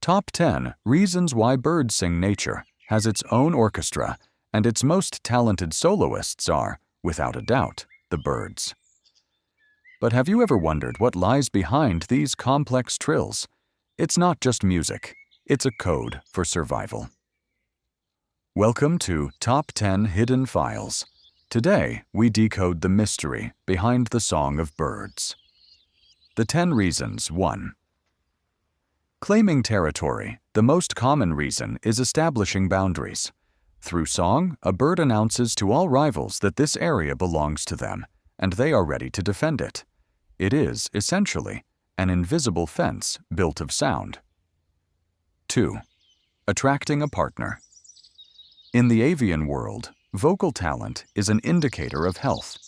Top 10 Reasons Why Birds Sing Nature has its own orchestra, and its most talented soloists are, without a doubt, the birds. But have you ever wondered what lies behind these complex trills? It's not just music, it's a code for survival. Welcome to Top 10 Hidden Files. Today, we decode the mystery behind the song of birds. The 10 Reasons. 1. Claiming territory. The most common reason is establishing boundaries. Through song, a bird announces to all rivals that this area belongs to them, and they are ready to defend it. It is, essentially, an invisible fence built of sound. 2. Attracting a partner. In the avian world, vocal talent is an indicator of health.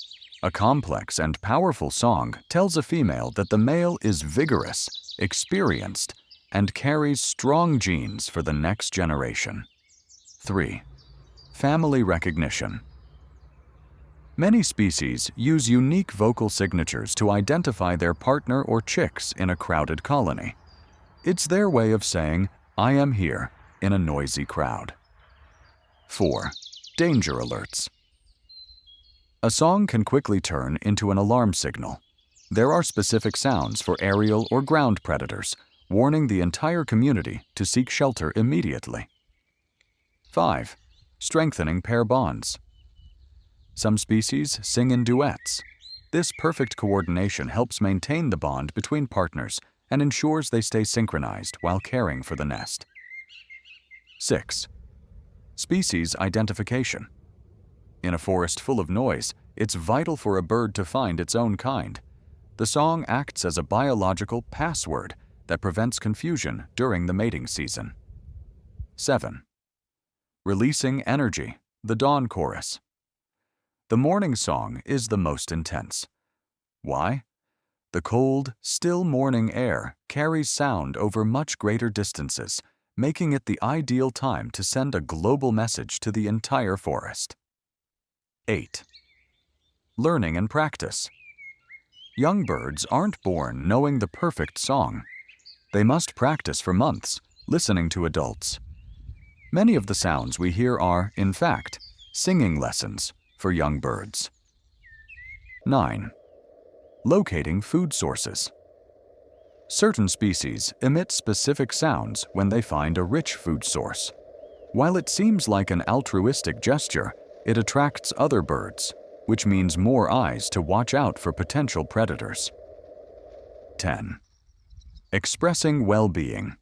A complex and powerful song tells a female that the male is vigorous, experienced, and carries strong genes for the next generation. 3. Family recognition. Many species use unique vocal signatures to identify their partner or chicks in a crowded colony. It's their way of saying, "I am here," in a noisy crowd. 4. Danger alerts. A song can quickly turn into an alarm signal. There are specific sounds for aerial or ground predators, warning the entire community to seek shelter immediately. 5. Strengthening pair bonds. Some species sing in duets. This perfect coordination helps maintain the bond between partners and ensures they stay synchronized while caring for the nest. 6. Species identification. In a forest full of noise, it's vital for a bird to find its own kind. The song acts as a biological password that prevents confusion during the mating season. 7. Releasing energy. The dawn chorus. The morning song is the most intense. Why? The cold, still morning air carries sound over much greater distances, making it the ideal time to send a global message to the entire forest. 8. Learning and practice. Young birds aren't born knowing the perfect song. They must practice for months, listening to adults. Many of the sounds we hear are, in fact, singing lessons for young birds. 9. Locating food sources. Certain species emit specific sounds when they find a rich food source. While it seems like an altruistic gesture, it attracts other birds, which means more eyes to watch out for potential predators. 10. Expressing well-being.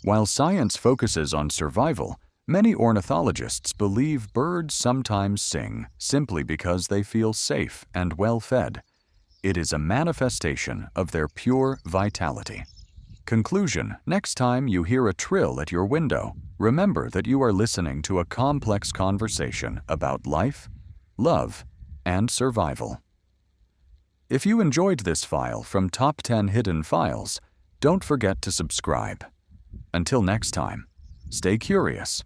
While science focuses on survival, many ornithologists believe birds sometimes sing simply because they feel safe and well-fed. It is a manifestation of their pure vitality. Conclusion: next time you hear a trill at your window, remember that you are listening to a complex conversation about life, love, and survival. If you enjoyed this file from Top 10 Hidden Files, don't forget to subscribe. Until next time, stay curious